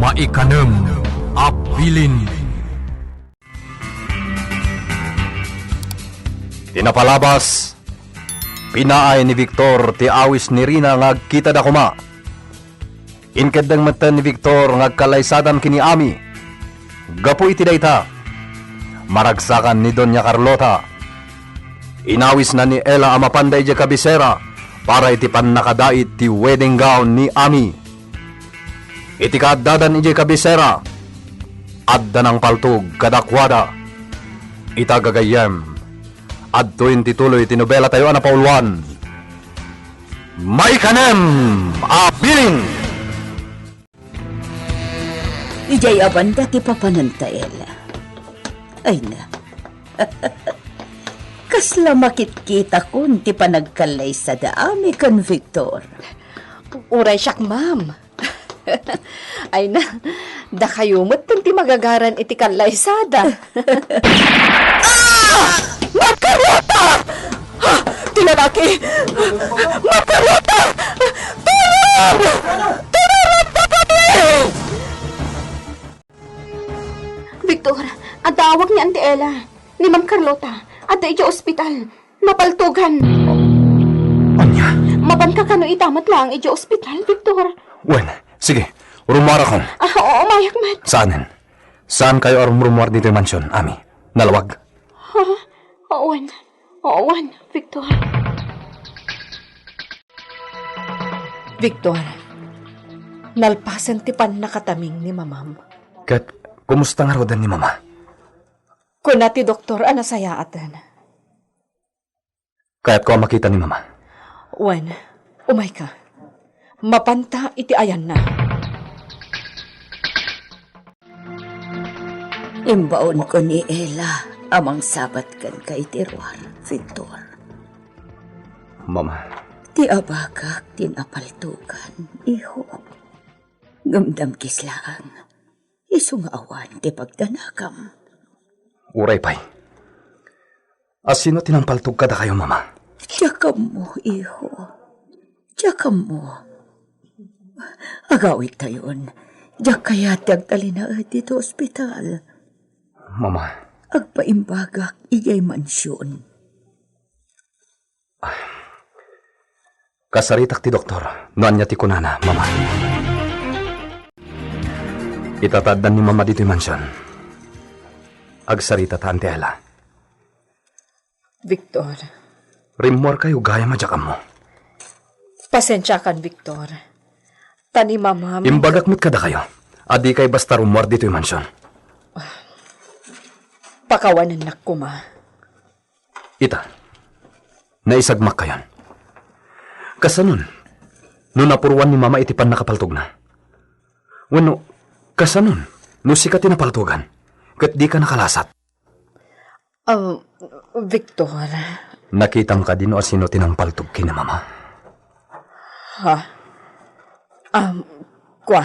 Maikanem abilin. Tinapalabas, pinaay ni Victor ti awis ni Rina ngagkita da kuma. Inkadang mata ni Victor ngagkalaysadan kini Ami. Gapu iti dayta, maragsakan ni Doña Carlota. Inawis na ni Ella amapanday di kabisera para iti pannakadait ti wedding gown ni Ami. Iti kaaddadan iti kabisera, adda ng paltog kadakwada. Itagagayem, adtoin tituloy tinobela tayo na pauluan. Maikanem abilin! Ijay abanda ti papanantaela. Ay na. Kasla makit-kita kun ti panagkalay sa daami kan Victor. Uray siyak, ma'am. Ay na, da kayo ti magagaran iti kalaysada. Magkarota! Tinalaki! Magkarota! Tulong! Tulong pa kami! Victor, ang tawag ni Auntie Ella, ni Ma'am Carlota, at ito ospital, napaltugan. Anya? Maban ka kano itamat lang ito ospital, Victor. Wen, sige, rumara kon. Oo, mayak man. Saanin? Saan kayo rumar dito yung mansyon, Ami? Nalawag? Ha? Owan, Victor. Victor, nalpasan ti pan nakataming ni mamam. Kat, kumusta nga rodan ni Mama? Kuna ti doktor anasaya atan. Kaya't ko makita ni Mama. Wen, umay ka. Mapanta iti ayan na. Imbaon ko ni Ella amang sabat kan kay Terwar, Victor. Mama. Ti abakak tinapaltukan, iho. Gamdam kislaang. Isungawan ti pagdanakam. Uray pay. Asino tinampaltog ka da kayo, Mama? Tiyakam mo, iho. Tiyakam mo. Agawit tayon. Diyak kaya tiyagtalinaad dito ospital. Mama. Agpaimbagak iyay mansyon. Kasaritak ti doktor. Noan niya ti kunana, Mama. Itataddan ni Mama dito yung mansyon. Agsarita ta, Auntie Ella. Victor. Rimor kayo gaya madjakam mo. Pasensya kan, Victor. Tani mamam. Imbagak mo't kada kayo. Adi kay basta rumor dito yung mansyon. Pakawanan na kuma. Ita, naisagmak kayon. Kasanon, no napuruan ni Mama itipan nakapaltog na. Wano, kasanon, no sikat tinapaltugan. Kat di ka nakalasat. Victor. Nakitam ka din o sino tinampaltog kina Mama. Ha? Kwa?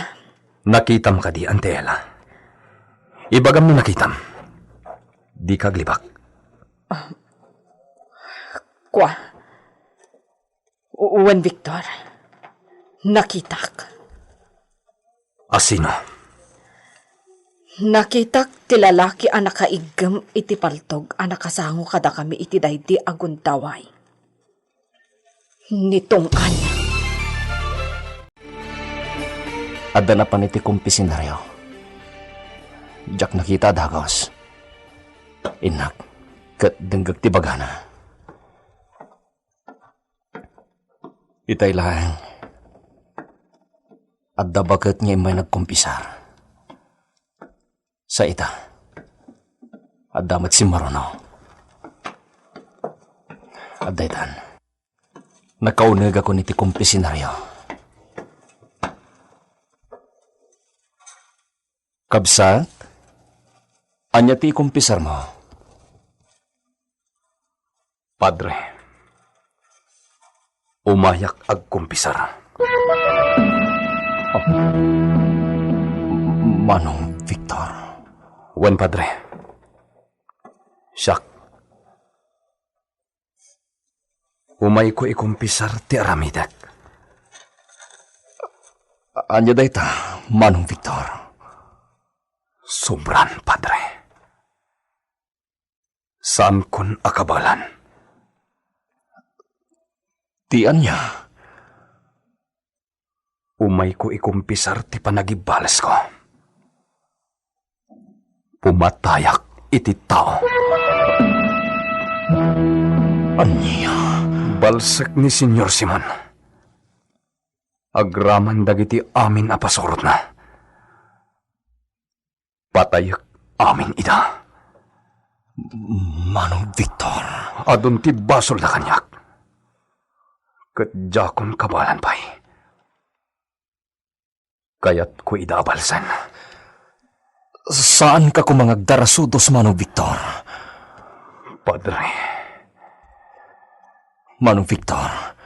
Nakitam ka di, Auntie Ella. Ibagam na nakitam. Di ka glibak. Kwa? Uwan, Victor. Nakitak. Asino? Nakitak ti lalaki ang nakaigam iti paltog ang nakasango kada kami iti daydi aguntaway. Nitong ana. Adda na pan iti kumpisinaryo. Jak nakita dagos. Inak, kat denggag ti bagana. Itay lang. Adda bakat niya may nagkumpisar. Sa ita, adda mat si Marono. Adda itan, nakaunag ako niti kumpisinaryo. Kabsat, anya ti kumpisar mo? Padre, umayak agkumpisar. Oh. Manong Victor. Wan, Padre. Siyak. Umay ko ikumpisar ti aramidak. Anya dayta, Manong Victor. Sobran, Padre. Saan kun akabalan? Tian niya. Umay ko ikumpisar ti panagibales ko. Pumatayak iti tao. Anya? Balsak ni Senyor Simon. Agraman dagiti amin apasorot na. Patayak amin ida. Manong Victor. Adun ti basol na kanyak. Kadjakon kabalan pa'y. Kaya't ko idabalsan. Saan ka kumangagdarasudos, Manong Victor? Padre. Manong Victor,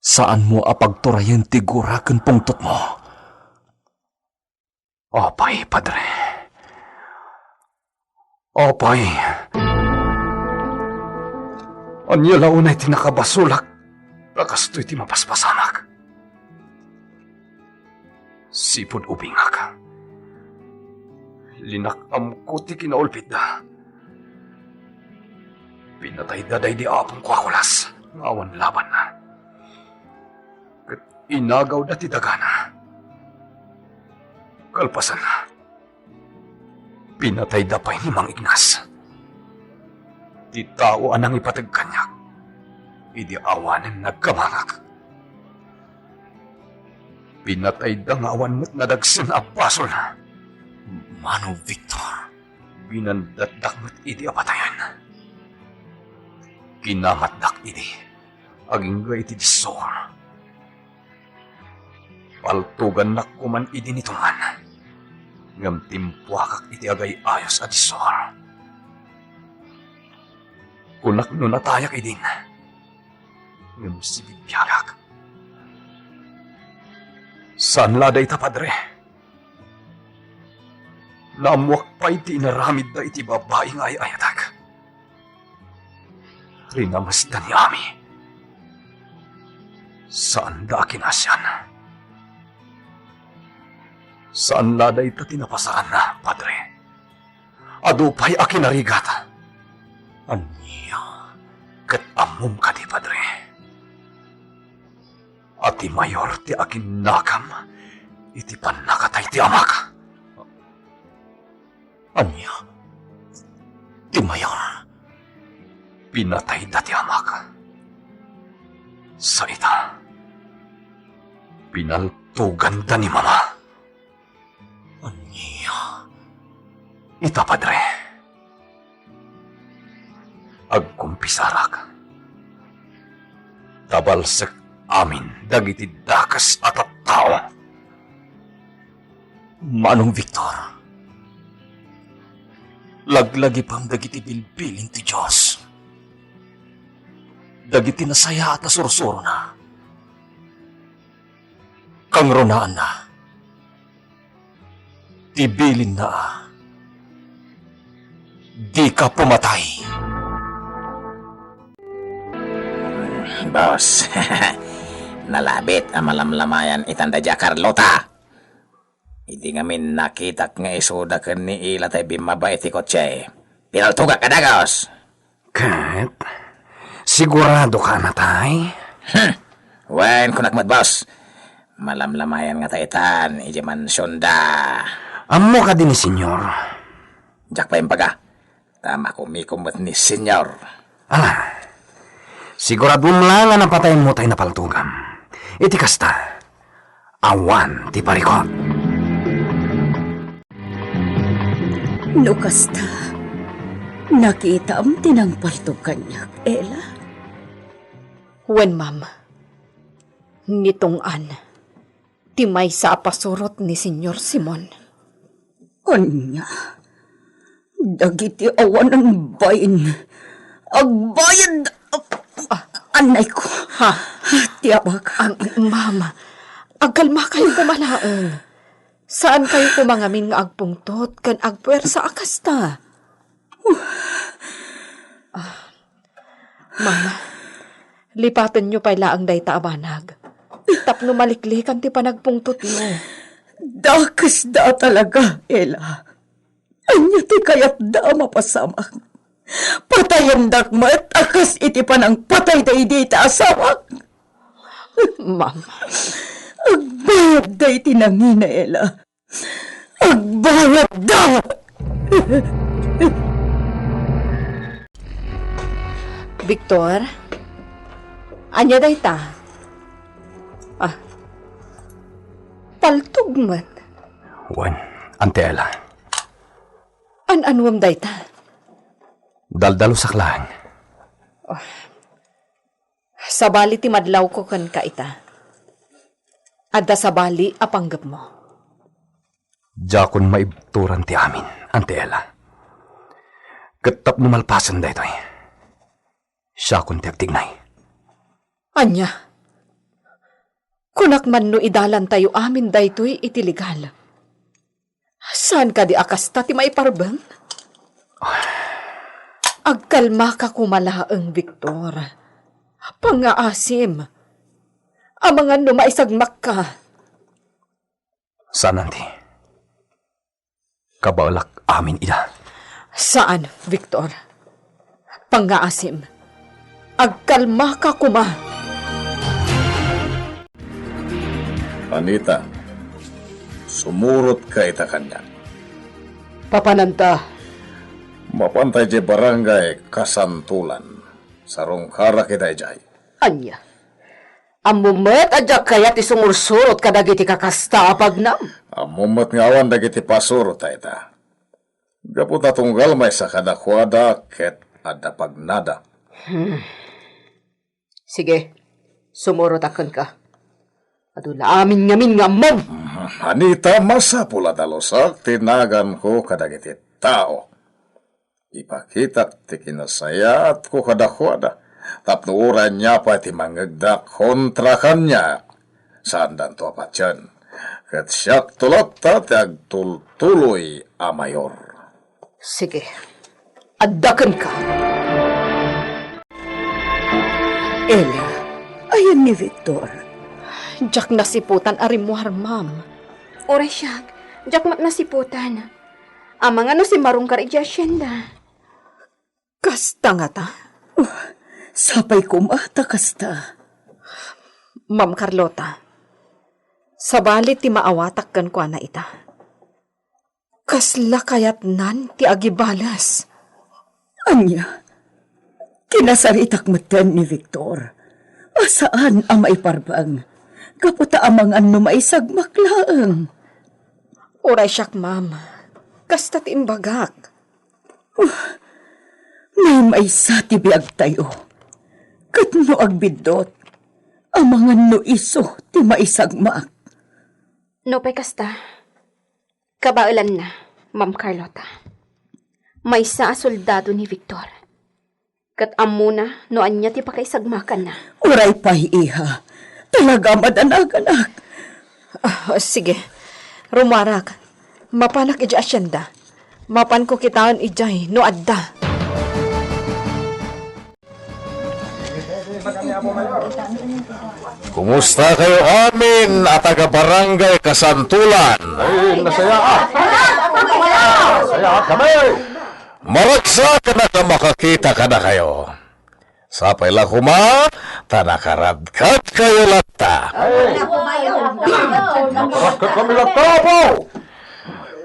saan mo apagturayan tigura ken pungtot mo? Opay, Padre. Opay. Anya launay tinakabasulak. Nakastoy ti mapaspasanak. Sipod ubingak. Linakam ko ti kinaulpit da. Pinatay daday di apong kwakulas. Awan laban na. Kat inagaw da ti dagana. Kalpasan na. Pinatay da pa'y ni Mang Ignas. Di tao anang ipatagkanyak. Idi awanan nagkamangak. Pinatay da nga awan mo't nadagsin apasol na. Manong Victor. Binandatdak mo't idi apatayan. Kinamatdak idi. Aging iti disor. Paltugan na kuman idi nitungan. Ngam timpuakak iti agay ayos at disor. Kunak no natayak idin. Ngam sibibiyagak. Saan lada ita, Padre? Namuak pa iti inaramid da iti babaeng ay-ayatak. Rinamasdan ni Ami. Saan da kinasyan? Saan lada ita tinapasaan na, Padre? Adupay akinarigat. Anya? Kat amum ka di, Padre. Ati mayor ti akin nakam, iti panakatay ti amak. Anya? Ti mayor? Pinatay da ti amak. Sa ita, pinaltugan da ni Mama. Anya? Ita, Padre. Agkumpisarak. Tabalsek amin dagiti dakas at tao. Manong Victor. Laglagi pang dagiti bilbilin ti Diyos. Dagiti nasaya at nasursuro na. Kangronaan na. Tibilin na. Di ka pumatay. Boss, nalabit ang malamlamayan itanda dya Carlota. Hindi ngamin nakitak nga isuda ka ni ila tayo bimabay ti kotse. Pinaltuga ka dagos. Kat, sigurado ka na tay? Wen kunak mat boss. Malamlamayan nga taitan, iji mansyon da. Amo ka din ni Senyor. Jak pa yung paga. Tama kumikumot ni Senyor. Sigurado mo lang nga napatayin mo tayo na paltugam. Iti kasta, awan ti parikot. Nukasta, nakita am tinangpaltog kanyak, Ella. Wen, ma'am. Nitong-an. Timay sa apasurot ni Senyor Simon. Anya, dagiti awan ang bayin. Agbayad! Anay ko. Ha? Tiyabak. Ma'am, agkalma kayo pumalaang. Saan kayo pumangamin nga agpungtot kan agpuwersa akasta? Mama, lipatan nyo pala ang dayta abanag. Tapno maliklikan ti panagpungtot mo. Dakas da talaga, Ella. Anya ti kayat da mapasamak. Patayan dakmat akas iti panang patay da iti asamak. Ma'am, Agbayad da iti nangina, Ella. Agbayad da! Victor? Anya day ta? Paltog man. Wan, Ante Ella. An-anwam day ta? Daldalo saklang. Sabali ti madlaw ko kan ka ita. Adda sabali apanggap mo. Jakon maibturan ti amin, Ante Ella. Katap numalpasan da ito'y. Siya kun ti agtignay. Anya? Kunak man no idalan tayo amin daytoy iti legal. Saan ka di akasta ti maiparbang? Agkalma ka kumalaang, Victor. Pangaasim. Amangan no maisagmak ka. Saan, Ante? Kabalak amin ida. Saan, Victor? Pangaasim. Agkalma ka kuma. Anita, sumurot ka ita kanya. Papananta. Mapantay di barangay Kasantulan. Sarong kara kita jay. Anya. Amumet adya kaya ti sumursurot kadagiti kakasta apagnam. Amumat nga awan dagiti pasurot ita. Gaputa tunggal may sa kadakwada ket ada pagnada. Sige, sumurot akan ka. Adula amin ngamin nga mom. Anita, masapula dalosak tinagan ko kadagiti tao. Ipakita ti kinasayat ko kadakwada. Tapnuuran niya pa ti mangagda kontra kanya. Saan dan to apatyan? Kat siyak tulot ta ti agtultuloy a mayor. Sige, addakan ka. Ella, ayan ni Victor. Diyak nasiputan arimuhar, ma'am. Oray siya, jakmat na siputan. Amang ano si Marungkar iti asyenda. Kasta nga ta. Sapay kumata kasta. Ma'am Carlota, sabali ti maawatak kan kwa na ita. Kasla kayat nan ti agibalas. Anya, kinasaritak matan ni Victor. Asaan ang maiparbang? Kaputa amang ano maisagmaklaang. Oray siyak, ma'am. Kasta ti imbagak. May maisa ti biag tayo. Katno agbidot. Amangan no iso ti maisagmak. No pay kasta. Kabailan na, Ma'am Carlota. May sa soldado ni Victor. Kat amuna no anya ti pakaisagmakan na. Uray pa iha. Talaga madanag-anak. Sige, rumarak. Mapanak ija asyenda. Mapan ko kitaan ijay no adda. Kumusta kayo amin at taga-barangay Kasantulan? Ay, nasaya kami! Maragsa ka na makakita ka na kayo. Sapay lang kuma, tanakaragkat kayo lata. Nakarakat kami lagtabo!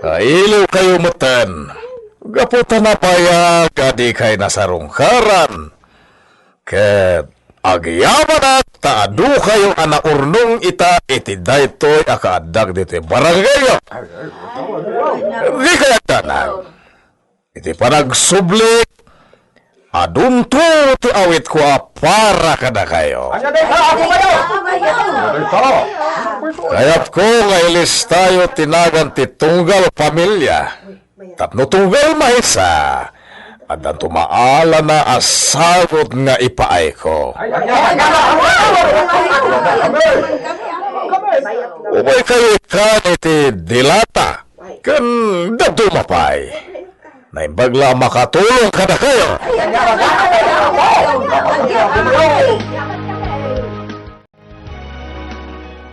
Kailo kayo matan. Gaputa na payag, adi kay nasarungkaran. Ket agyaman at taadu kayo anaurnong ita iti daytoy akaadag dito barangay. Di kaya tanag. Iti panagsublik. Adunto ti awit ko para kada kayo. Kayat ko nga ilis tayo tinagan ti tunggal pamilya. Tapno tunggal mahisa. At ang tumaala na asagot nga ipaay ko. Umay kayo ikan iti dilata. Kan dadumapay. Naimbagla makatulong ka na kayo.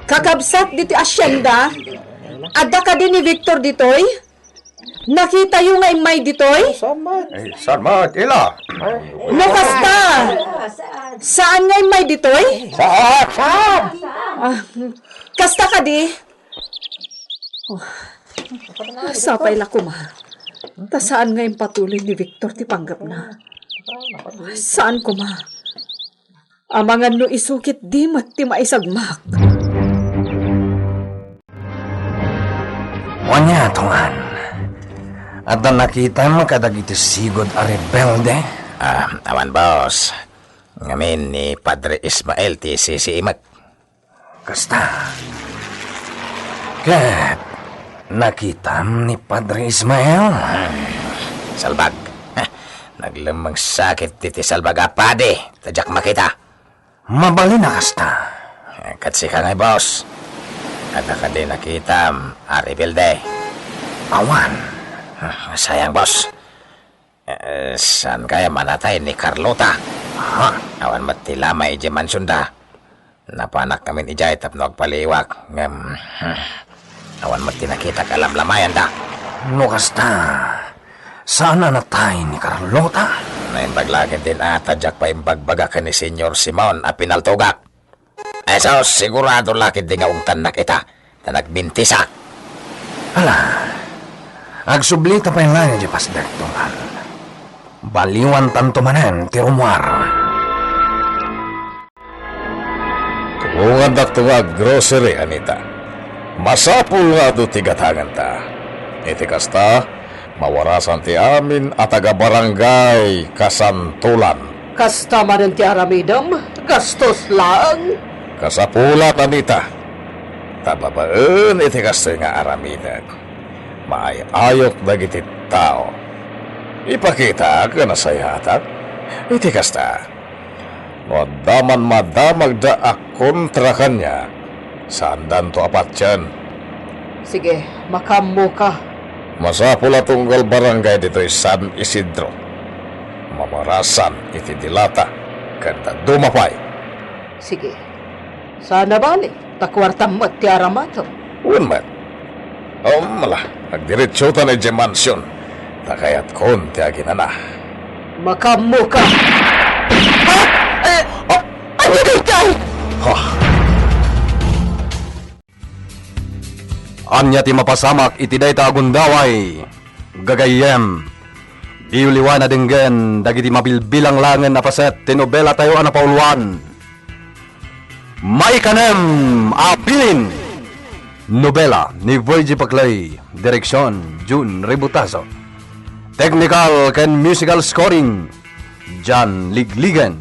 Kakabsat dito asyenda. Adda ka din ni Victor ditoy? Nakita yung nga imay ditoy? Sarmat, ila. No, kasta. Saan nga imay ditoy? Saan? Kasta ka di? Oh, sapay la ko, ma. Ta saan nga yung patuloy ni Victor ti panggap na? Saan ko, ma? Amangan no isukit di mat ti maisagmak. Wanya, tungan. At na nakita mo kadag iti sigod a rebelde? Awan, boss. Ngamin ni Padre Ismael ti sisiimak. Kasta. Kat, nakita ni Padre Ismael? Salbag. Naglamang sakit ti salbag apade. Tadyak makita. Mabali na kasta. Katsi ka nga, boss. At ka din nakita a rebelde. Awan. Sayang, boss. Saan kaya manatay ni Carlota? Awan matila may ije mansunda. Napanak namin ijay tapno agpaliwak. Awan matinakita kalamlamayan da. No kasta. Saan na natay ni Carlota? Naimbaglagan din atadyak pa imbagbaga ka ni Senyor Simon a pinaltugak. So, sigurado lakid di nga ungtan na kita. Na nagbintisa. Ala. Agsublita pa yung langit di pasdak tungan. Baliwan tanto manen ti rumwar. Tungan daktuwag grocery, Anita. Masapul nga do tigatangan ta. Iti kasta, mawarasan ti amin at taga-barangay Kasantulan. Kasta man ti aramidam, gastos lang. Kasapulat, Anita. Tababaan iti kasta nga aramidan. Maayayok dagiti tao. Ipakita ka na sayatak. Iti kasta. Madaman da kontra kanya. Saan to apat yan? Sige, makammo ka. Masapula tunggal barangay dito'y San Isidro. Mamarasan iti dilata. Kanta dumapay. Sige. Sana bali, takwartam mo ti aramato. Unman. Malah, nagdiretso ta na di mansyon. Takayat kon ti aginana. Makammo ka. Ano kay? Anya ti mapasamak iti dayta agundaway. Gagayem. Iuliwan na dinggen dagiti mabilbilang langen na paset ti nobela tayo na pauluan. May kanem apilin. Nobela ni Virgie Paclay. Direksyon June Rebutazo. Technical ken musical scoring John Ligligan.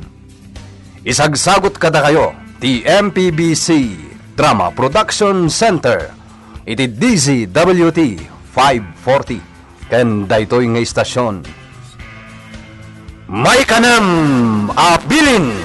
Isagsagot kada kayo ti MPBC Drama Production Center. Iti DZWT 540 ken daytoy nga istasyon. May kanem abilin.